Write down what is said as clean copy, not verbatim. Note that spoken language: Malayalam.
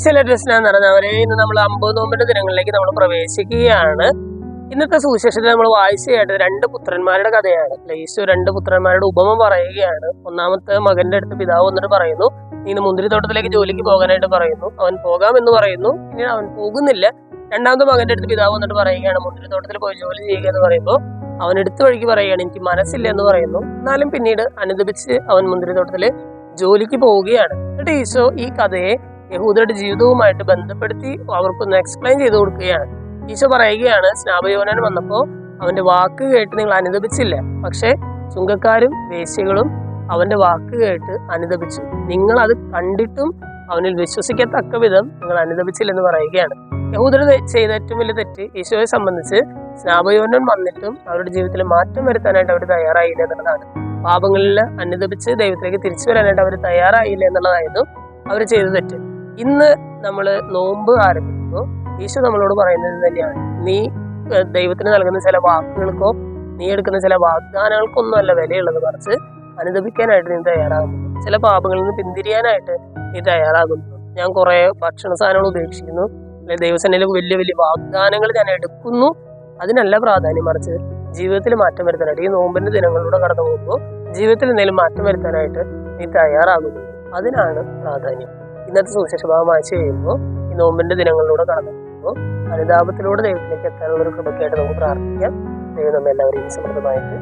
ചില പ്രശ്നം നടന്നവരെ ഇന്ന് നമ്മൾ 50 നോമ്പിന്റെ ദിനങ്ങളിലേക്ക് നമ്മൾ പ്രവേശിക്കുകയാണ്. ഇന്നത്തെ സുവിശേഷത്തിൽ നമ്മൾ വായിച്ചു കേട്ടത് 2 പുത്രന്മാരുടെ കഥയാണ്. ഈശോ 2 പുത്രന്മാരുടെ ഉപമ പറയുകയാണ്. ഒന്നാമത്തെ മകന്റെ അടുത്ത് പിതാവ് വന്നിട്ട് പറയുന്നു, നീ മുന്തിരിത്തോട്ടത്തിലേക്ക് ജോലിക്ക് പോകാനായിട്ട് പറയുന്നു. അവൻ പോകാമെന്ന് പറയുന്നു. പിന്നീട് അവൻ പോകുന്നില്ല. രണ്ടാമത്തെ മകന്റെ അടുത്ത് പിതാവ് വന്നിട്ട് പറയുകയാണ്, മുന്തിരിത്തോട്ടത്തിൽ പോയി ജോലി ചെയ്യുക എന്ന് പറയുമ്പോൾ അവൻ എടുത്ത വഴിക്ക് പറയുകയാണ്, എനിക്ക് മനസ്സില്ല എന്ന് പറയുന്നു. എന്നാലും പിന്നീട് അനുദപിച്ച് അവൻ മുന്തിരിത്തോട്ടത്തില് ജോലിക്ക് പോവുകയാണ്. എന്നിട്ട് ഈശോ ഈ കഥയെ യഹൂദരുടെ ജീവിതവുമായിട്ട് ബന്ധപ്പെടുത്തി അവർക്കൊന്ന് എക്സ്പ്ലെയിൻ ചെയ്ത് കൊടുക്കുകയാണ്. ഈശോ പറയുകയാണ്, സ്നാപയോഹന്നാൻ വന്നപ്പോൾ അവന്റെ വാക്ക് കേട്ട് നിങ്ങൾ അനുദപിച്ചില്ല, പക്ഷെ ചുങ്കക്കാരും വേശ്യകളും അവന്റെ വാക്ക് കേട്ട് അനുദപിച്ചു. നിങ്ങൾ അത് കണ്ടിട്ടും അവനിൽ വിശ്വസിക്കത്തക്ക വിധം നിങ്ങൾ അനുദപിച്ചില്ലെന്ന് പറയുകയാണ്. യഹൂദർ ചെയ്ത ഏറ്റവും വലിയ തെറ്റ് ഈശോയെ സംബന്ധിച്ച് സ്നാപയോഹന്നാൻ വന്നിട്ടും അവരുടെ ജീവിതത്തിൽ മാറ്റം വരുത്താനായിട്ട് അവർ തയ്യാറായില്ല എന്നുള്ളതാണ്. പാപങ്ങളിൽ അനുദപിച്ച് ദൈവത്തിലേക്ക് തിരിച്ചു വരാനായിട്ട് അവർ തയ്യാറായില്ല എന്നുള്ളതായിരുന്നു അവർ ചെയ്ത തെറ്റ്. ഇന്ന് നമ്മൾ നോമ്പ് ആരംഭിക്കുമ്പോൾ ഈശോ നമ്മളോട് പറയുന്നത് തന്നെയാണ്, നീ ദൈവത്തിന് നൽകുന്ന ചില വാക്കുകൾക്കോ നീ എടുക്കുന്ന ചില വാഗ്ദാനങ്ങൾക്കൊന്നും അല്ല വിലയുള്ളത്, മറിച്ച് അനുദപിക്കാനായിട്ട് നീ തയ്യാറാകുന്നു. ചില പാപങ്ങളിൽ നിന്ന് പിന്തിരിയാനായിട്ട് നീ തയ്യാറാകുന്നു. ഞാൻ കുറെ ഭക്ഷണ സാധനങ്ങൾ ഉപേക്ഷിക്കുന്നു, അല്ലെങ്കിൽ ദൈവസേനയിൽ വലിയ വലിയ വാഗ്ദാനങ്ങൾ ഞാൻ എടുക്കുന്നു, അതിനല്ല പ്രാധാന്യം, മറിച്ച് ജീവിതത്തിൽ മാറ്റം വരുത്താനായിട്ട് ഈ നോമ്പിന്റെ ദിനങ്ങളിലൂടെ കടന്നു പോകുമ്പോൾ ജീവിതത്തിൽ എന്തെങ്കിലും മാറ്റം വരുത്താനായിട്ട് നീ തയ്യാറാകുന്നു, അതിനാണ് പ്രാധാന്യം. ഇന്നത്തെ സുവിശേഷ ഭാഗം വായിച്ചു കഴിയുമ്പോൾ ഈ നോമ്പിന്റെ ദിനങ്ങളിലൂടെ കടന്നു പോകുമ്പോൾ അനുതാപത്തിലൂടെ ദൈവത്തിലേക്ക് എത്താനുള്ള ഒരു കൃപയ്ക്കായിട്ട് നമുക്ക് പ്രാർത്ഥിക്കാം. ദൈവം നമ്മെല്ലാവരെയും സമൃദ്ധമായിട്ട്